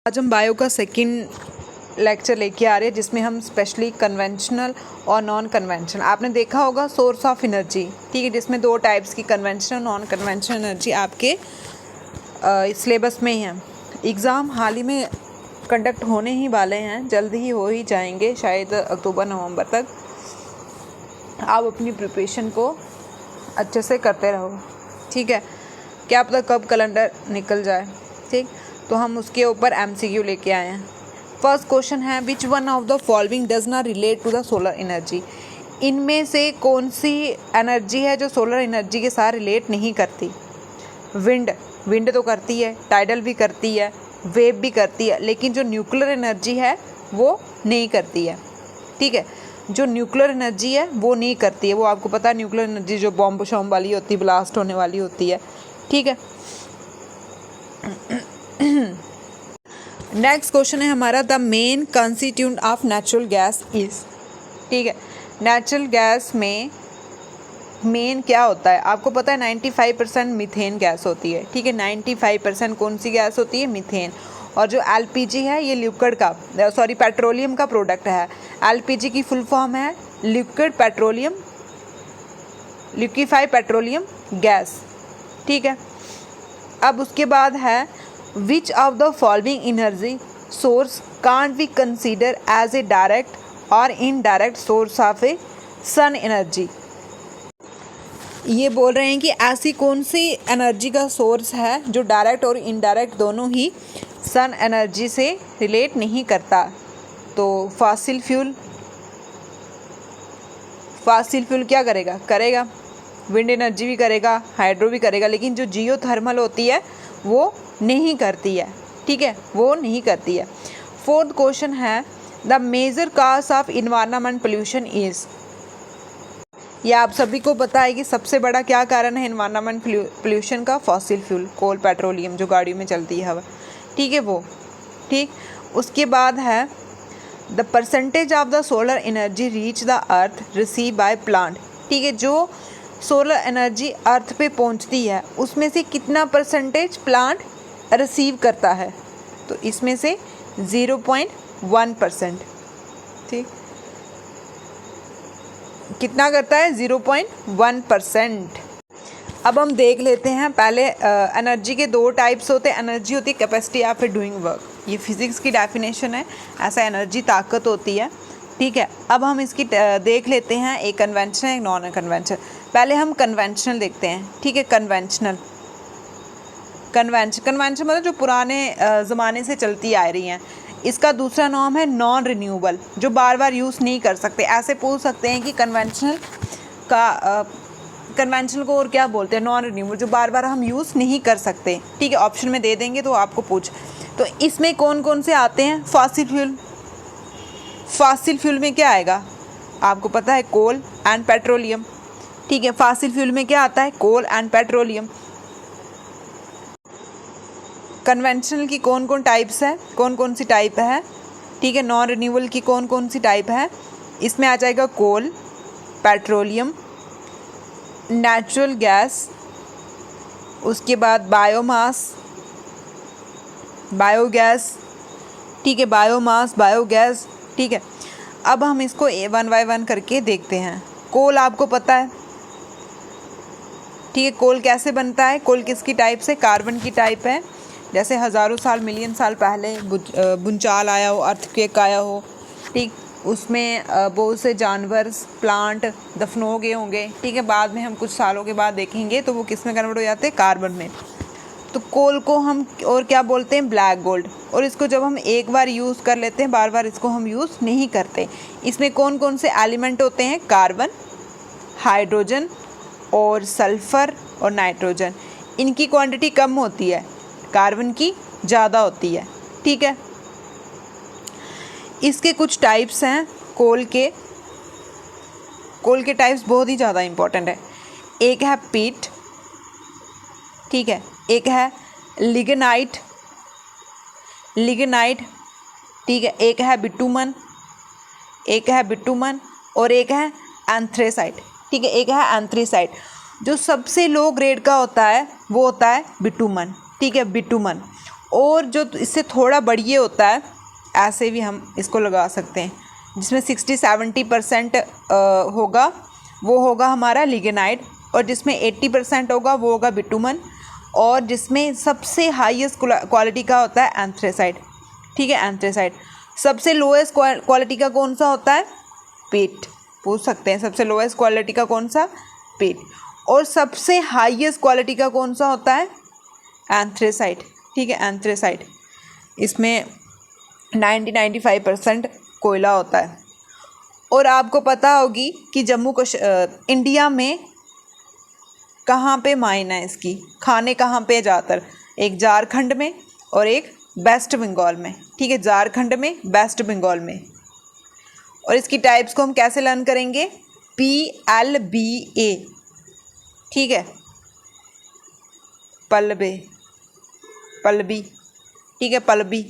आज हम बायो का सेकंड लेक्चर लेके आ रहे हैं जिसमें हम स्पेशली कन्वेंशनल और नॉन कन्वेंशनल आपने देखा होगा सोर्स ऑफ एनर्जी, ठीक है, जिसमें दो टाइप्स की कन्वेंशनल और नॉन कन्वेंशनल एनर्जी आपके सिलेबस में ही हैं। एग्ज़ाम हाल ही में कंडक्ट होने ही वाले हैं, जल्द ही हो ही जाएंगे, शायद अक्टूबर नवंबर तक। आप अपनी प्रिपरेशन को अच्छे से करते रहो, ठीक है, क्या पता कब कैलेंडर निकल जाए, ठीक। तो हम उसके ऊपर MCQ लेके आए हैं। फर्स्ट क्वेश्चन है which one of the following does not relate to the solar energy. इनमें से कौन सी एनर्जी है जो सोलर एनर्जी के साथ रिलेट नहीं करती। विंड तो करती है, टाइडल भी करती है, वेव भी करती है, लेकिन जो न्यूक्लियर एनर्जी है वो नहीं करती है, ठीक है। जो न्यूक्लियर एनर्जी है वो नहीं करती है, वो आपको पता है न्यूक्लियर एनर्जी जो बॉम्ब शॉम्ब वाली होती है, ब्लास्ट होने वाली होती है, ठीक है। नेक्स्ट क्वेश्चन है हमारा the main constituent of natural gas is, ठीक है। नेचुरल गैस में मेन क्या होता है आपको पता है, 95% मीथेन गैस होती है, ठीक है। 95% कौन सी गैस होती है, मीथेन। और जो LPG है ये पेट्रोलियम का प्रोडक्ट है। LPG की फुल फॉर्म है लिक्विफाइड पेट्रोलियम गैस, ठीक है। अब उसके बाद है which of the following energy source can't be consider as a direct or indirect source of a sun energy. ये बोल रहे हैं कि ऐसी कौन सी एनर्जी का सोर्स है जो डायरेक्ट और इनडायरेक्ट दोनों ही सन एनर्जी से रिलेट नहीं करता। तो फॉसिल फ्यूल क्या करेगा विंड एनर्जी भी करेगा, हाइड्रो भी करेगा, लेकिन जो जियोथर्मल होती है वो नहीं करती है, ठीक है, वो नहीं करती है। फोर्थ क्वेश्चन है the major cause of environment pollution is. ये आप सभी को पता है कि सबसे बड़ा क्या कारण है इन्वायरमेंट पोल्यूशन का, फॉसिल फ्यूल, कोल, पेट्रोलियम जो गाड़ियों में चलती है हवा, ठीक है, वो, ठीक। उसके बाद है the percentage of the solar energy reach the earth receive by plant, ठीक है। जो सोलर एनर्जी अर्थ पे पहुंचती है उसमें से कितना परसेंटेज प्लांट रिसीव करता है, तो इसमें से 0.1%, ठीक। कितना करता है, 0.1%। अब हम देख लेते हैं पहले एनर्जी के दो टाइप्स होते हैं। एनर्जी होती है कैपेसिटी ऑफ डूइंग वर्क, ये फिजिक्स की डेफिनेशन है, ऐसा एनर्जी ताकत होती है, ठीक है। अब हम इसकी देख लेते हैं, एक कन्वेंशनल एक नॉन कन्वेंशनल। पहले हम कन्वेंशनल देखते हैं, ठीक है। कन्वेंशनल मतलब जो पुराने ज़माने से चलती आ रही हैं। इसका दूसरा नाम है नॉन रिन्यूएबल, जो बार बार यूज़ नहीं कर सकते। ऐसे पूछ सकते हैं कि कन्वेंशनल को और क्या बोलते हैं, नॉन रिन्यूएबल, जो बार बार हम यूज़ नहीं कर सकते, ठीक है। ऑप्शन में दे देंगे तो आपको तो इसमें कौन कौन से आते हैं, फॉसिल फ्यूल में क्या आएगा आपको पता है, कोल एंड पेट्रोलियम, ठीक है। फॉसिल फ्यूल में क्या आता है, कोल एंड पेट्रोलियम। कन्वेंशनल की कौन कौन सी टाइप है, ठीक है। नॉन रिन्यूएबल की कौन कौन सी टाइप है, इसमें आ जाएगा कोल, पेट्रोलियम, नेचुरल गैस, उसके बाद बायोगैस, ठीक है, बायोगैस, ठीक है। अब हम इसको वन बाय वन करके देखते हैं। कोल आपको पता है, ठीक है। कोल कैसे बनता है, कोल किसकी टाइप से, कार्बन की टाइप है। जैसे हज़ारों साल, मिलियन साल पहले भूचाल आया हो, अर्थक्वेक आया हो, ठीक, उसमें बहुत से जानवर, प्लांट दफन हो गए होंगे, ठीक है। बाद में हम कुछ सालों के बाद देखेंगे तो वो किस में कन्वर्ट हो जाते हैं, कार्बन में। तो कोल को हम और क्या बोलते हैं, ब्लैक गोल्ड। और इसको जब हम एक बार यूज़ कर लेते हैं, बार बार इसको हम यूज़ नहीं करते। इसमें कौन कौन से एलिमेंट होते हैं, कार्बन, हाइड्रोजन और सल्फ़र और नाइट्रोजन। इनकी क्वांटिटी कम होती है, कार्बन की ज़्यादा होती है, ठीक है। इसके कुछ टाइप्स हैं कोल के टाइप्स बहुत ही ज़्यादा इम्पोर्टेंट है। एक है पीट, ठीक है, एक है लिग्नाइट, ठीक है, एक है बिटुमन और एक है एंथ्रेसाइट, ठीक है, एक है एंथ्रेसाइट। जो सबसे लो ग्रेड का होता है वो होता है बिटुमन, ठीक है, बिटुमन। और जो इससे थोड़ा बढ़िए होता है, ऐसे भी हम इसको लगा सकते हैं, जिसमें 60-70% होगा वो होगा हमारा लिग्नाइट, और जिसमें 80% होगा वो होगा बिटुमन, और जिसमें सबसे हाईएस्ट क्वालिटी का होता है एंथ्रेसाइट। ठीक है, एंथ्रेसाइट। सबसे लोएस्ट क्वालिटी का कौन सा होता है? पेट। पूछ सकते हैं सबसे लोएस्ट क्वालिटी का कौन सा? पेट। और सबसे हाईएस्ट क्वालिटी का कौन सा होता है? एंथ्रेसाइट। ठीक है, एंथ्रेसाइट। इसमें 90-95% कोयला होता है। और आपको पता होगी कि इंडिया में कहाँ पे माइन है इसकी, खाने कहाँ पे ज़्यादातर? एक झारखंड में और एक वेस्ट बंगाल में। ठीक है, झारखंड में, वेस्ट बंगाल में। और इसकी टाइप्स को हम कैसे लर्न करेंगे? PLBA। ठीक है, पल्बी। ठीक है, पल्बी,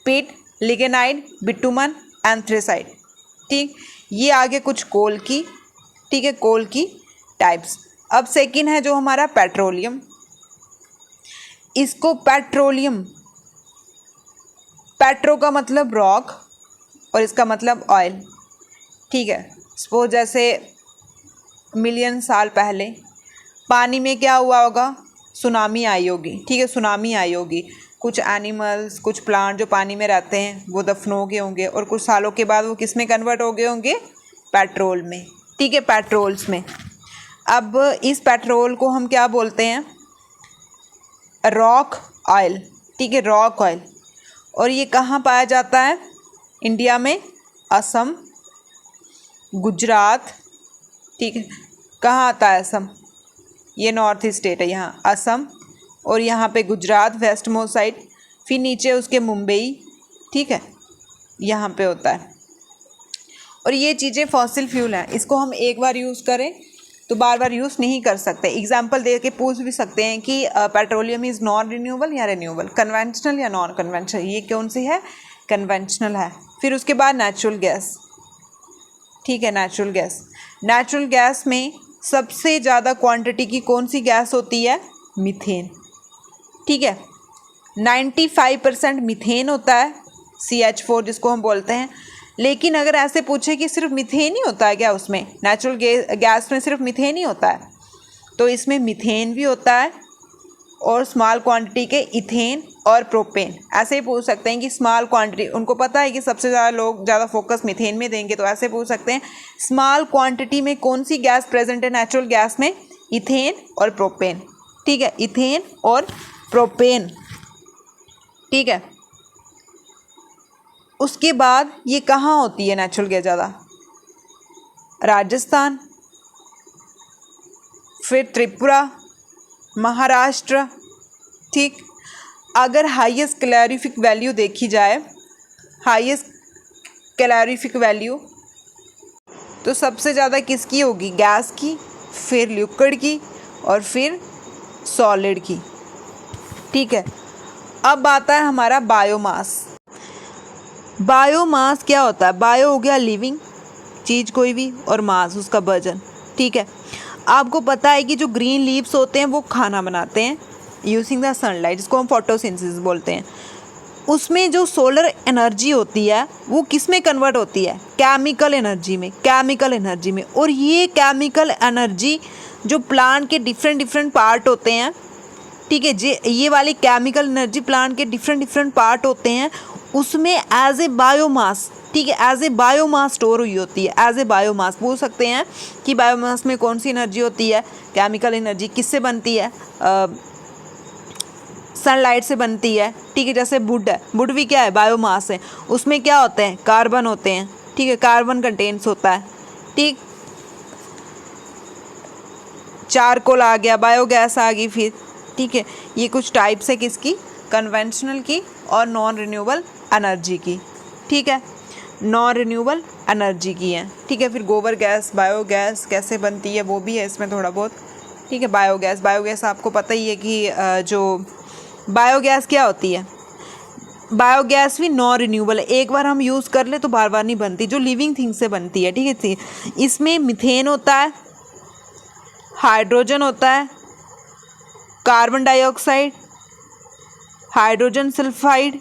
पिट, लिग्नाइट, बिटुमन, एंथ्रेसाइट। ठीक, ये आगे कुछ कोल की, ठीक है, कोल की टाइप्स। अब सेकंड है जो हमारा पेट्रोलियम। इसको पेट्रोलियम, पेट्रो का मतलब रॉक और इसका मतलब ऑयल। ठीक है, सपोज जैसे मिलियन साल पहले पानी में क्या हुआ होगा? सुनामी आई होगी। ठीक है, सुनामी आई होगी। कुछ एनिमल्स, कुछ प्लांट जो पानी में रहते हैं वो दफन हो गए होंगे, और कुछ सालों के बाद वो किस में कन्वर्ट हो गए होंगे? पेट्रोल में। ठीक है, पेट्रोल्स में। अब इस पेट्रोल को हम क्या बोलते हैं? Rock oil. ठीक है, रॉक ऑयल। और ये कहाँ पाया जाता है? इंडिया में असम, गुजरात। ठीक है, कहाँ आता है असम? ये नॉर्थ स्टेट है, यहाँ असम, और यहाँ पे गुजरात वेस्ट मोस्ट साइड, फिर नीचे उसके मुंबई। ठीक है, यहाँ पे होता है। और ये चीज़ें फॉसिल फ्यूल हैं, इसको हम एक बार यूज़ करें तो बार बार यूज़ नहीं कर सकते। एग्जाम्पल दे के पूछ भी सकते हैं कि पेट्रोलियम इज़ नॉन रिन्यूएबल या रिन्यूएबल, कन्वेंशनल या नॉन कन्वेंशनल। ये कौन सी है? कन्वेंशनल है। फिर उसके बाद नेचुरल गैस। ठीक है, नेचुरल गैस। नेचुरल गैस में सबसे ज़्यादा क्वांटिटी की कौन सी गैस होती है? मीथेन। ठीक है, 95% मीथेन होता है, CH4 जिसको हम बोलते हैं। लेकिन अगर ऐसे पूछे कि सिर्फ मीथेन ही होता है क्या उसमें, नेचुरल गैस में सिर्फ मीथेन ही होता है, तो इसमें मीथेन भी होता है और स्मॉल क्वांटिटी के इथेन और प्रोपेन। ऐसे ही पूछ सकते हैं कि स्मॉल क्वांटिटी, उनको पता है कि सबसे ज़्यादा लोग ज़्यादा फोकस मीथेन में देंगे, तो ऐसे पूछ सकते हैं स्मॉल क्वांटिटी में कौन सी गैस प्रेजेंट है नेचुरल गैस में? इथेन और प्रोपेन। ठीक है, इथेन और प्रोपेन। ठीक है, उसके बाद ये कहाँ होती है नेचुरल गैस ज़्यादा? राजस्थान, फिर त्रिपुरा, महाराष्ट्र। ठीक, अगर हाईएस्ट कैलोरीफिक वैल्यू देखी जाए, हाईएस्ट कैलोरीफिक वैल्यू तो सबसे ज़्यादा किसकी होगी? गैस की, फिर लिक्विड की, और फिर सॉलिड की। ठीक है, अब आता है हमारा बायोमास। बायोमास क्या होता है? बायो हो गया लिविंग चीज़ कोई भी, और मास उसका वजन। ठीक है, आपको पता है कि जो ग्रीन लीव्स होते हैं वो खाना बनाते हैं यूजिंग द सनलाइट, जिसको हम फोटोसिंथेसिस बोलते हैं। उसमें जो सोलर एनर्जी होती है वो किस में कन्वर्ट होती है? केमिकल एनर्जी में, केमिकल एनर्जी में। और ये केमिकल एनर्जी जो प्लांट के डिफरेंट पार्ट होते हैं, ठीक है जी, ये वाली केमिकल एनर्जी प्लांट के डिफरेंट पार्ट होते हैं, उसमें एज ए बायोमास, ठीक है, एज ए बायोमास स्टोर हुई होती है। एज ए बायोमास पूछ सकते हैं कि बायोमास में कौन सी एनर्जी होती है? Chemical energy. किससे बनती है? सनलाइट से बनती है। ठीक है, जैसे वुड है, वुड भी क्या है? बायोमास है। उसमें क्या होते हैं? कार्बन होते हैं। ठीक है, कार्बन कंटेंट्स होता है। ठीक, चारकोल आ गया, बायोगैस आ गई फिर। ठीक है, ये कुछ टाइप्स है किसकी? कन्वेंशनल की और नॉन रिन्यूएबल एनर्जी की। ठीक है, नॉन रिन्यूएबल एनर्जी की है। ठीक है, फिर गोबर गैस, बायोगैस कैसे बनती है वो भी है इसमें थोड़ा बहुत। ठीक है, बायोगैस, बायोगैस आपको पता ही है कि जो बायोगैस क्या होती है? बायोगैस भी नॉन रिन्यूएबल है, एक बार हम यूज़ कर ले तो बार बार नहीं बनती, जो लिविंग थिंग से बनती है। ठीक है, इसमें मीथेन होता है, हाइड्रोजन होता है, कार्बन डाइऑक्साइड, हाइड्रोजन सल्फाइड।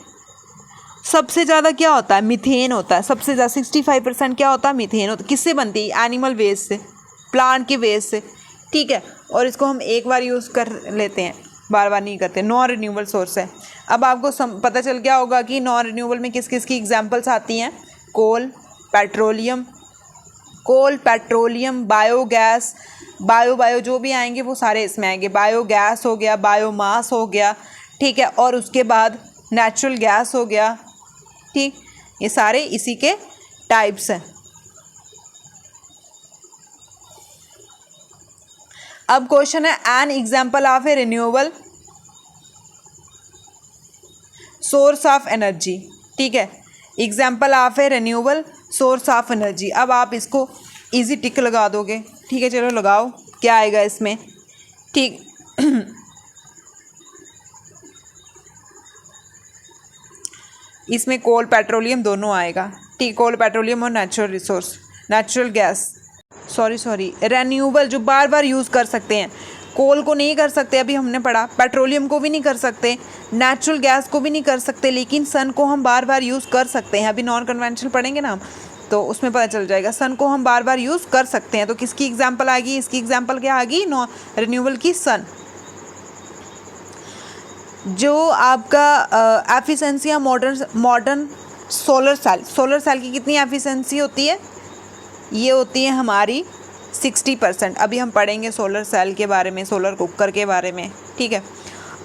सबसे ज़्यादा क्या होता है, मीथेन होता है, सबसे ज़्यादा 65% क्या होता है, मीथेन होता है। किससे बनती है, एनिमल वेस्ट से, प्लांट के वेस्ट से, ठीक है। और इसको हम एक बार यूज़ कर लेते हैं, बार बार नहीं करते, नॉन रिन्यूएबल सोर्स है। अब आपको पता चल गया होगा कि नॉन रिन्यूएबल में किस किस की एग्जांपल्स आती हैं, कोल पेट्रोलियम, बायोगैस, बायो जो भी आएंगे वो सारे इसमें आएंगे। बायोगैस हो गया, बायोमास हो गया, ठीक है, और उसके बाद नेचुरल गैस हो गया, ठीक, ये सारे इसी के टाइप्स हैं। अब क्वेश्चन है an example of A renewable source of energy, ठीक है, example of A renewable source of energy. अब आप इसको इजी टिक लगा दोगे, ठीक है, चलो लगाओ, क्या आएगा इसमें, ठीक। इसमें कोल पेट्रोलियम दोनों आएगा, ठीक, कोल पेट्रोलियम और नेचुरल गैस, सॉरी रिन्यूएबल जो बार बार यूज़ कर सकते हैं। कोल को नहीं कर सकते, अभी हमने पढ़ा, पेट्रोलियम को भी नहीं कर सकते, नेचुरल गैस को भी नहीं कर सकते, लेकिन सन को हम बार बार यूज़ कर सकते हैं। अभी नॉन कन्वेंशनल पढ़ेंगे ना हम, तो उसमें पता चल जाएगा, सन को हम बार बार यूज़ कर सकते हैं। तो किसकी एग्जाम्पल आएगी, इसकी एग्जाम्पल क्या आएगी, नॉन रिन्यूएबल की सन। जो आपका एफिशिएंसी या मॉडर्न सोलर सेल की कितनी एफिशिएंसी होती है, ये होती है हमारी 60%। अभी हम पढ़ेंगे सोलर सेल के बारे में, सोलर कुकर के बारे में, ठीक है।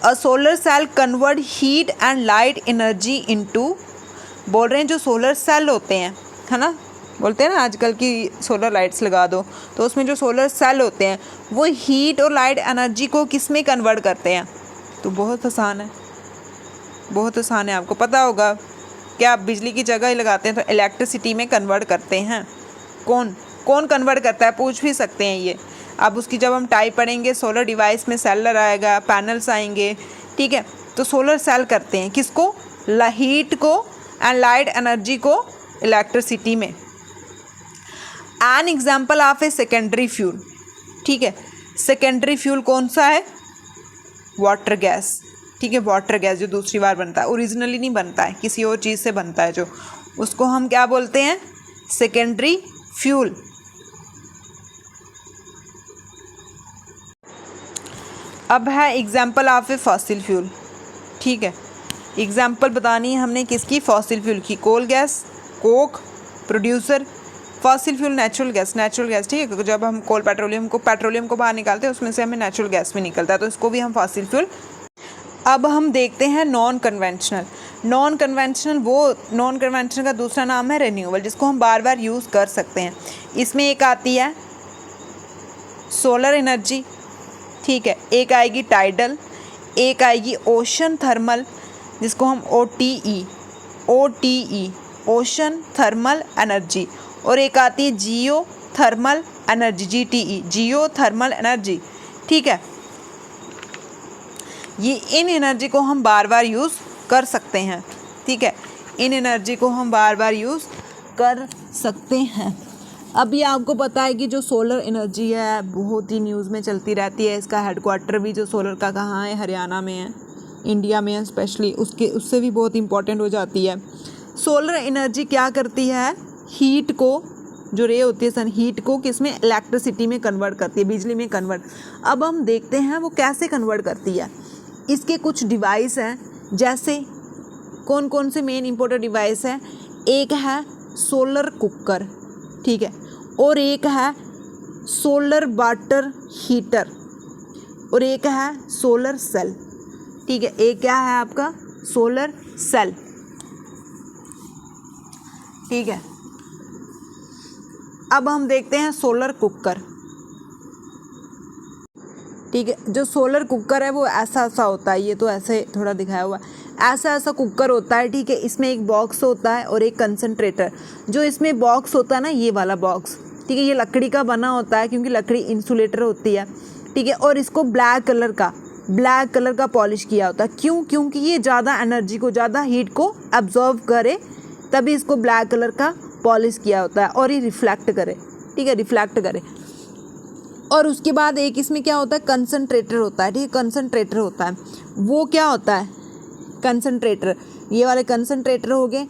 A solar cell convert heat and light energy into, बोल रहे हैं जो सोलर सेल होते हैं, है ना, बोलते हैं ना आजकल की सोलर लाइट्स लगा दो, तो उसमें जो सोलर सेल होते हैं वो हीट और लाइट एनर्जी को किस में कन्वर्ट करते हैं। तो बहुत आसान है, आपको पता होगा, क्या आप बिजली की जगह ही लगाते हैं तो इलेक्ट्रिसिटी में कन्वर्ट करते हैं। कौन कन्वर्ट करता है, पूछ भी सकते हैं ये। अब उसकी जब हम टाइप पढ़ेंगे, सोलर डिवाइस में सेलर आएगा, पैनल्स आएंगे, ठीक है। तो सोलर सेल करते हैं किसको, हीट को एंड लाइट एनर्जी को इलेक्ट्रिसिटी में। An example of a secondary fuel, ठीक है, सेकेंडरी फ्यूल कौन सा है, वाटर गैस, ठीक है, वाटर गैस जो दूसरी बार बनता है, ओरिजिनली नहीं बनता है, किसी और चीज़ से बनता है, जो उसको हम क्या बोलते हैं, सेकेंडरी फ्यूल। अब है example of A fossil fuel, ठीक है, एग्जाम्पल बतानी है हमने किसकी, फॉसिल फ्यूल की, coal gas, coke producer, fossil fuel natural gas, ठीक है। जब हम पेट्रोलियम को बाहर निकालते हैं, उसमें से हमें नेचुरल गैस भी निकलता है, तो इसको भी हम फॉसिल फ्यूल। अब हम देखते हैं नॉन कन्वेंशनल का दूसरा नाम है रिन्यूएबल, जिसको हम बार बार यूज़ कर सकते हैं। इसमें एक आती है सोलर एनर्जी, ठीक है, एक आएगी टाइडल, एक आएगी ओशन थर्मल, जिसको हम OTE ओशन थर्मल एनर्जी, और एक आती है जियो थर्मल एनर्जी, GTE जियो थर्मल एनर्जी, ठीक है। ये इन एनर्जी को हम बार बार यूज़ कर सकते हैं, ठीक है, इन एनर्जी को हम बार बार यूज़ कर सकते हैं। अभी आपको पता है कि जो सोलर एनर्जी है बहुत ही न्यूज़ में चलती रहती है, इसका हेडक्वार्टर भी जो सोलर का कहाँ है, हरियाणा में है, इंडिया में है स्पेशली, उससे भी बहुत इंपॉर्टेंट हो जाती है। सोलर एनर्जी क्या करती है, हीट को, जो रे होती है सन, हीट को किस में, इलेक्ट्रिसिटी में कन्वर्ट करती है, बिजली में कन्वर्ट। अब हम देखते हैं वो कैसे कन्वर्ट करती है। इसके कुछ डिवाइस हैं, जैसे कौन से मेन इंपॉर्टेंट डिवाइस है, एक है सोलर कुकर, ठीक है, और एक है सोलर वाटर हीटर, और एक है सोलर सेल, ठीक है। एक क्या है आपका, सोलर सेल, ठीक है। अब हम देखते हैं सोलर कुकर, ठीक है। जो सोलर कुकर है वो ऐसा होता है, ये तो ऐसे थोड़ा दिखाया हुआ है, ऐसा कुकर होता है, ठीक है। इसमें एक बॉक्स होता है और एक कंसंट्रेटर। जो इसमें बॉक्स होता है ना, ये वाला बॉक्स, ठीक है, ये लकड़ी का बना होता है, क्योंकि लकड़ी इंसुलेटर होती है, ठीक है। और इसको ब्लैक कलर का पॉलिश किया होता है, क्यों, क्योंकि ये ज़्यादा एनर्जी को, ज़्यादा हीट को एब्जॉर्व करे, तभी इसको ब्लैक कलर का पॉलिश किया होता है, और ये रिफ्लेक्ट करे, ठीक है, रिफ्लेक्ट करे। और उसके बाद एक इसमें क्या होता है, कंसंट्रेटर होता है, ठीक है, कंसंट्रेटर होता है। वो क्या होता है, कंसंट्रेटर, ये वाले कंसंट्रेटर हो गए।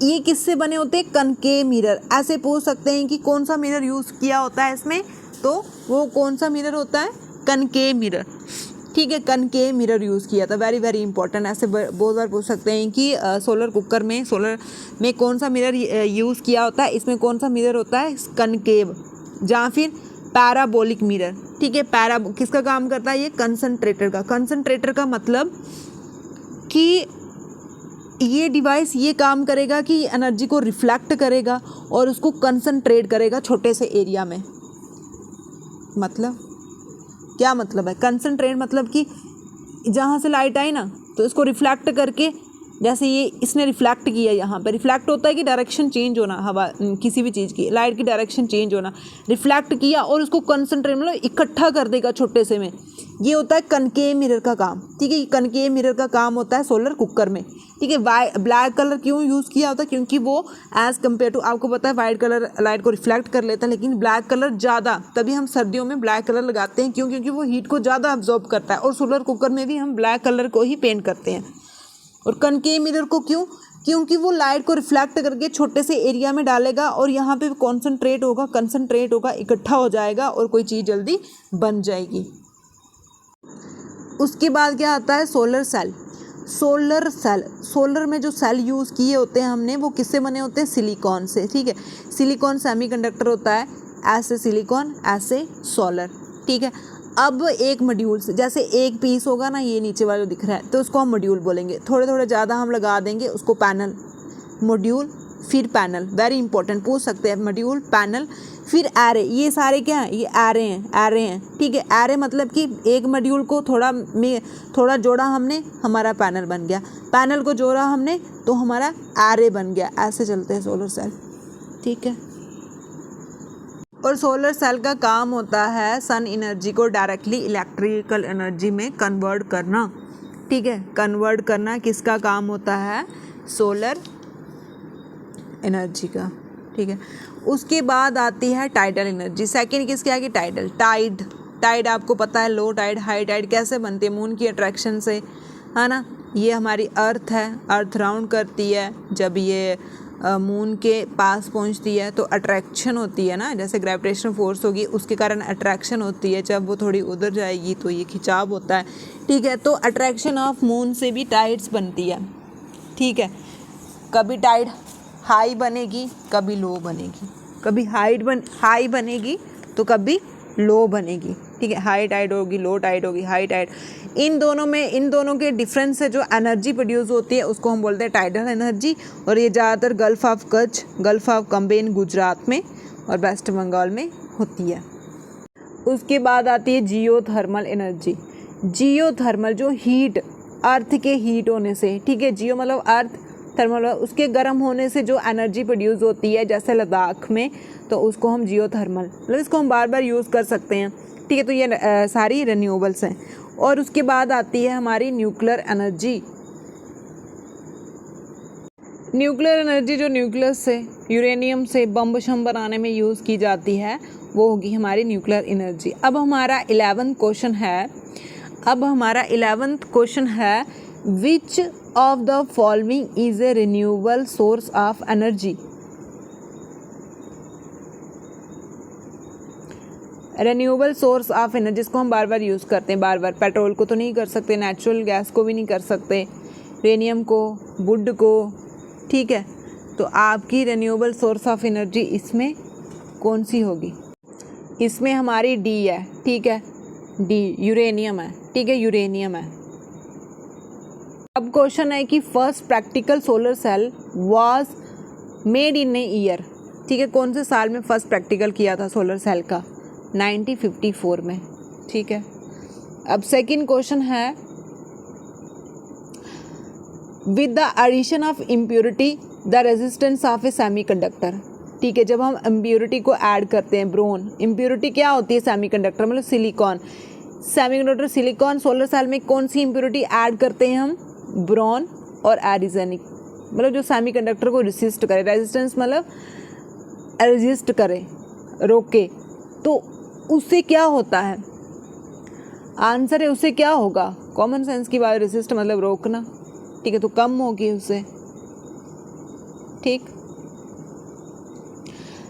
ये किससे बने होते हैं? Concave mirror. ऐसे पूछ सकते हैं कि कौन सा मिरर यूज़ किया होता है इसमें, तो वो कौन सा मिरर होता है? Concave mirror. ठीक है, कनकेव मिरर यूज़ किया था। Very very important. ऐसे बहुत बार पूछ सकते हैं कि सोलर कुकर में, सोलर में कौन सा मिरर यूज़ किया होता है, इसमें कौन सा मिरर होता है? कनकेव। या फिर पैराबोलिक मिरर। ठीक है, किसका काम करता है? ये कंसंट्रेटर का। कंसंट्रेटर का मतलब कि ये डिवाइस ये काम करेगा कि एनर्जी को रिफ्लेक्ट करेगा और उसको कंसंट्रेट करेगा छोटे से एरिया में। मतलब क्या मतलब है? कंसंट्रेट मतलब कि जहाँ से लाइट आई ना, तो इसको रिफ्लेक्ट करके, जैसे ये इसने रिफ्लेक्ट किया, यहाँ पे रिफ्लेक्ट होता है कि डायरेक्शन चेंज होना, हवा किसी भी चीज़ की, लाइट की डायरेक्शन चेंज होना, रिफ्लेक्ट किया और उसको कंसंट्रेट मतलब इकट्ठा कर देगा छोटे से में। ये होता है कनकेव मिरर का काम। ठीक है, कनकेव मिरर का काम होता है सोलर कुकर में। ठीक है, ब्लैक कलर क्यों यूज़ किया होता है? क्योंकि वो एज़ कम्पेयर टू, आपको पता है वाइट कलर लाइट को रिफ्लेक्ट कर लेता है, लेकिन ब्लैक कलर ज़्यादा, तभी हम सर्दियों में ब्लैक कलर लगाते हैं। क्यों? क्योंकि वो हीट को ज़्यादा अब्जॉर्ब करता है, और सोलर कुकर में भी हम ब्लैक कलर को ही पेंट करते हैं। और कनकेव मिरर को क्यों? क्योंकि वो लाइट को रिफ्लेक्ट करके छोटे से एरिया में डालेगा और यहाँ पे कंसंट्रेट होगा, इकट्ठा हो जाएगा और कोई चीज़ जल्दी बन जाएगी। उसके बाद क्या आता है? Solar cell. सोलर में जो सेल यूज़ किए होते हैं हमने, वो किससे बने होते हैं? सिलिकॉन से। ठीक है, सिलिकॉन सेमीकंडक्टर होता है, ऐसे सिलिकॉन, ऐसे सोलर। ठीक है, अब एक मॉड्यूल से, जैसे एक पीस होगा ना, ये नीचे वाला दिख रहा है, तो उसको हम मॉड्यूल बोलेंगे। थोड़े थोड़े ज़्यादा हम लगा देंगे उसको, पैनल, मॉड्यूल, फिर पैनल। वेरी इंपॉर्टेंट, पूछ सकते हैं मॉड्यूल, पैनल, फिर एरे। ये सारे क्या हैं? ये एरे हैं। ठीक है, एरे मतलब कि एक मॉड्यूल को थोड़ा जोड़ा हमने, हमारा पैनल बन गया। पैनल को जोड़ा हमने तो हमारा एरे बन गया। ऐसे चलते हैं सोलर सेल। ठीक है, और सोलर सेल का काम होता है सन एनर्जी को डायरेक्टली इलेक्ट्रिकल एनर्जी में कन्वर्ट करना। ठीक है, कन्वर्ट करना किसका काम होता है? सोलर एनर्जी का। ठीक है, उसके बाद आती है टाइडल एनर्जी। सेकंड किसकी आगे? टाइडल। टाइड आपको पता है, लो टाइड, हाई टाइड कैसे बनती है? मून की अट्रैक्शन से, है ना। ये हमारी अर्थ है, अर्थ राउंड करती है, जब ये मून के पास पहुंचती है तो अट्रैक्शन होती है ना, जैसे ग्रेविटेशनल फोर्स होगी उसके कारण अट्रैक्शन होती है। जब वो थोड़ी उधर जाएगी तो ये खिंचाव होता है। ठीक है, तो अट्रैक्शन ऑफ मून से भी टाइड्स बनती है। ठीक है, कभी टाइड हाई बनेगी, कभी लो बनेगी, कभी हाई बनेगी तो कभी लो बनेगी। ठीक है, हाई टाइड होगी, लो टाइड होगी, हाई टाइड। इन दोनों के डिफरेंस से जो एनर्जी प्रोड्यूस होती है उसको हम बोलते हैं टाइडल एनर्जी। और ये ज़्यादातर gulf of Kutch, gulf of Cambay Gujarat में और वेस्ट बंगाल में होती है। उसके बाद आती है जियोथर्मल एनर्जी। जियोथर्मल जो हीट, अर्थ के हीट होने से, ठीक है, जियो मतलब अर्थ, थर्मल उसके गर्म होने से जो एनर्जी प्रोड्यूस होती है, जैसे लद्दाख में, तो उसको हम जियोथर्मल, मतलब इसको हम बार बार यूज़ कर सकते हैं। ठीक है, तो ये सारी रिन्यूएबल्स हैं। और उसके बाद आती है हमारी न्यूक्लियर एनर्जी। न्यूक्लियर एनर्जी जो न्यूक्लियस से, यूरेनियम से बम शम बनाने में यूज़ की जाती है, वो होगी हमारी न्यूक्लियर एनर्जी। अब हमारा 11th क्वेश्चन है which of the following is a renewable source of energy. Renewable source of energy, जिसको हम बार बार यूज़ करते हैं, बार बार। पेट्रोल को तो नहीं कर सकते, नेचुरल गैस को भी नहीं कर सकते, यूरेनियम को, वुड को। ठीक है, तो आपकी रिन्यूएबल सोर्स ऑफ एनर्जी इसमें कौन सी होगी? इसमें हमारी डी है। ठीक है, डी यूरेनियम है। ठीक है, यूरेनियम है। अब क्वेश्चन है कि first practical solar cell was made in a year. ठीक है, कौन से साल में फर्स्ट प्रैक्टिकल किया था सोलर सेल का? 1954 में। ठीक है, अब सेकंड क्वेश्चन है with the addition of impurity the resistance of a semiconductor. ठीक है, जब हम इम्प्योरिटी को ऐड करते हैं, ब्रोन, इम्प्योरिटी क्या होती है? सेमीकंडक्टर मतलब silicon, semiconductor silicon. Solar cell में कौन सी इम्प्योरिटी ऐड करते हैं हम? ब्रोन और एरिजेनिक, मतलब जो सेमीकंडक्टर को रेसिस्ट करे। रेजिस्टेंस मतलब रेजिस्ट करे, रोके। तो उससे क्या होता है? आंसर है उससे क्या होगा? कॉमन सेंस की बात, रेसिस्ट मतलब रोकना। ठीक है, तो कम होगी उससे। ठीक,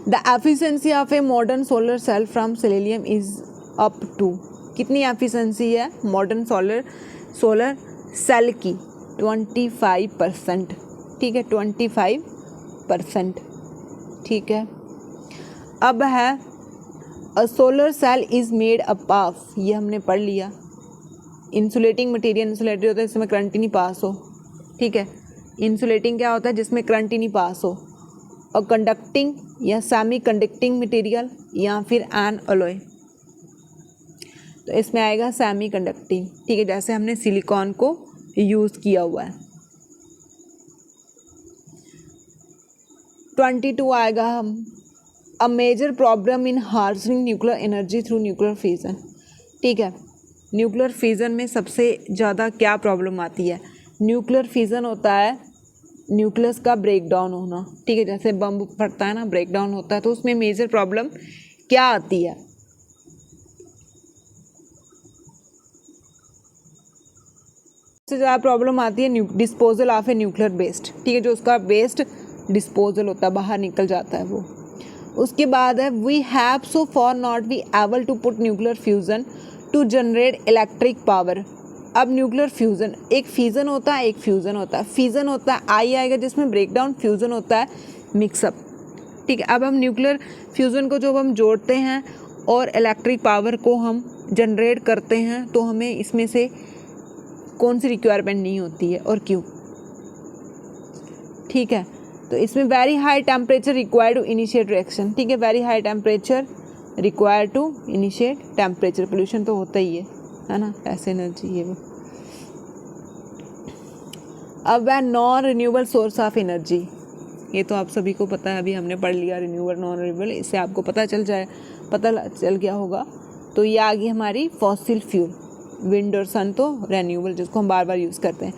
the efficiency of a modern solar cell from selenium is up to, कितनी एफिशिएंसी है मॉडर्न सोलर सेल की? 25%। ठीक है, 25%। ठीक है, अब है a solar cell is made up of, ये हमने पढ़ लिया, इंसुलेटिंग मटेरियल, इंसुलेटर होता है जिसमें करंट ही नहीं पास हो। ठीक है, इंसुलेटिंग क्या होता है? जिसमें करंट ही नहीं पास हो। और कंडक्टिंग या सेमी कंडक्टिंग मटेरियल या फिर एन अलॉय, तो इसमें आएगा सेमी कंडक्टिंग। ठीक है, जैसे हमने सिलिकॉन को यूज़ किया हुआ है। 22 आएगा हम, a major problem in harvesting nuclear energy through nuclear fission. ठीक है, न्यूक्लियर फिजन में सबसे ज़्यादा क्या प्रॉब्लम आती है? न्यूक्लियर फिजन होता है न्यूक्लियस का ब्रेक डाउन होना। ठीक है, जैसे बम फटता है ना, ब्रेक डाउन होता है, तो उसमें मेजर प्रॉब्लम क्या आती है? सबसे ज़्यादा प्रॉब्लम आती है disposal of a nuclear waste. ठीक है, जो उसका वेस्ट डिस्पोजल होता है, बाहर निकल जाता है वो। उसके बाद है we have so far not be able to put nuclear fusion to generate electric power. अब न्यूक्लियर फ्यूज़न, एक फिजन होता है, एक फ्यूज़न होता है। फिजन होता है आई आएगा जिसमें ब्रेकडाउन, फ्यूज़न होता है मिक्सअप। ठीक है, अब हम न्यूक्लियर फ्यूज़न को जब हम जोड़ते हैं और इलेक्ट्रिक पावर को हम जनरेट करते हैं, तो हमें इसमें से कौन सी रिक्वायरमेंट नहीं होती है और क्यों? ठीक है, तो इसमें very high temperature required to initiate reaction. ठीक है, very high temperature required to initiate temperature, pollution तो होता ही है ना, ऐसे एनर्जी ये वो। अब है non renewable source of energy, ये तो आप सभी को पता है, अभी हमने पढ़ लिया रिन्यूएबल नॉन रिन्यूएबल, इससे आपको पता चल गया होगा। तो ये आ गई हमारी फॉसिल फ्यूल, विंड और सन तो रिन्यूएबल, जिसको हम बार बार यूज़ करते हैं।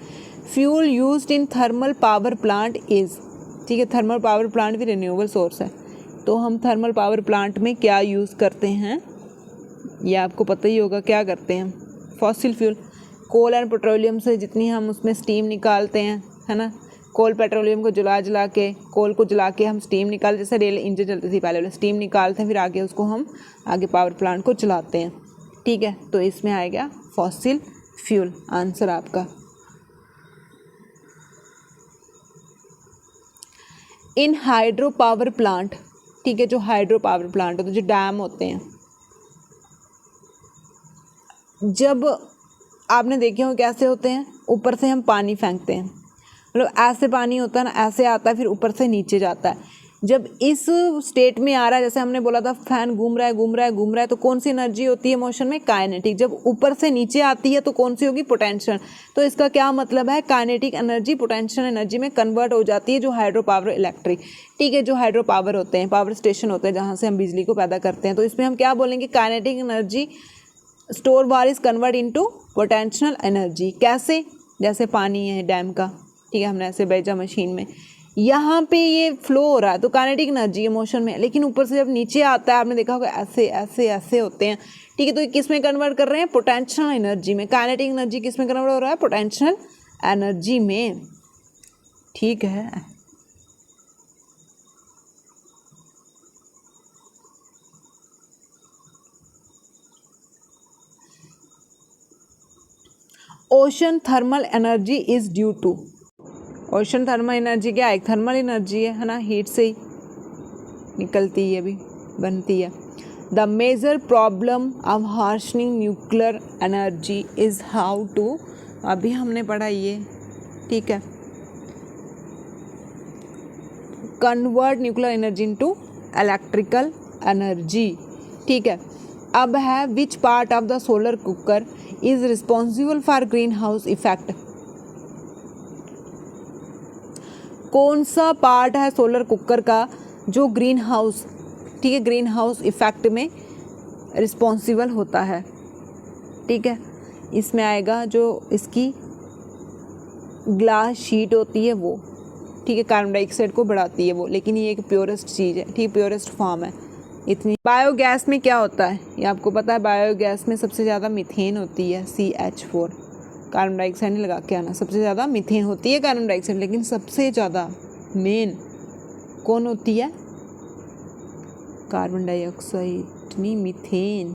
Fuel used in thermal power plant is, ठीक है, थर्मल पावर प्लांट भी रिन्यूएबल सोर्स है। तो हम थर्मल पावर प्लांट में क्या यूज़ करते हैं, ये आपको पता ही होगा, क्या करते हैं? Fossil fuel, coal and petroleum से जितनी हम उसमें स्टीम निकालते हैं, है ना, कोल पेट्रोलियम को जला के, कोल को जला के हम स्टीम निकाल, जैसे रेल इंजन चलती थी पहले, स्टीम निकालते हैं, फिर आगे उसको हम आगे पावर प्लांट को चलाते हैं। ठीक है, तो इसमें आएगा फॉसिल फ्यूल आंसर आपका। इन हाइड्रो पावर प्लांट, ठीक है, जो हाइड्रो पावर प्लांट होते हैं, जो डैम होते हैं, जब आपने देखे हो कैसे होते हैं, ऊपर से हम पानी फेंकते हैं, मतलब ऐसे पानी होता है ना, ऐसे आता है, फिर ऊपर से नीचे जाता है। जब इस स्टेट में आ रहा है, जैसे हमने बोला था फैन घूम रहा है, तो कौन सी एनर्जी होती है मोशन में? काइनेटिक। जब ऊपर से नीचे आती है तो कौन सी होगी? पोटेंशियल। तो इसका क्या मतलब है? काइनेटिक एनर्जी पोटेंशियल एनर्जी में कन्वर्ट हो जाती है, जो हाइड्रो पावर इलेक्ट्रिक। ठीक है, जो हाइड्रो पावर होते हैं, पावर स्टेशन होते हैं जहाँ से हम बिजली को पैदा करते हैं, तो इसमें हम क्या बोलेंगे? Kinetic energy store war is convert into potential energy. कैसे? जैसे पानी है डैम का, ठीक है, हमने ऐसे भेजा मशीन में, यहाँ पे ये फ्लो हो रहा है तो काइनेटिक एनर्जी है मोशन में, लेकिन ऊपर से जब नीचे आता है, आपने देखा होगा ऐसे ऐसे ऐसे होते हैं। ठीक है, तो ये किस में कन्वर्ट कर रहे हैं? पोटेंशियल एनर्जी में। काइनेटिक एनर्जी किस में कन्वर्ट हो रहा है? पोटेंशियल एनर्जी में। ठीक है, ocean thermal energy is due to, ocean thermal energy क्या है? एक थर्मल एनर्जी है ना, हीट से ही निकलती है, अभी बनती है। The major problem of harvesting nuclear energy is how to, अभी हमने पढ़ा ये, ठीक है, convert nuclear energy into electrical energy. ठीक है, अब है which part of the solar cooker is responsible for greenhouse effect. कौन सा पार्ट है सोलर कुकर का जो ग्रीन हाउस, ठीक है, ग्रीन हाउस इफेक्ट में रिस्पॉन्सिबल होता है? ठीक है, इसमें आएगा जो इसकी ग्लास शीट होती है वो, ठीक है, कार्बन डाइऑक्साइड को बढ़ाती है वो, लेकिन ये एक प्योरेस्ट चीज़ है, ठीक, प्योरेस्ट फॉर्म है इतनी। बायोगैस में क्या होता है ये आपको पता है? बायोगैस में सबसे ज़्यादा मीथेन होती है, CH4, कार्बन डाइऑक्साइड नहीं लगा के आना। सबसे ज़्यादा मीथेन होती है कार्बन डाइऑक्साइड, लेकिन सबसे ज़्यादा मेन कौन होती है? कार्बन डाइऑक्साइड नहीं, मीथेन।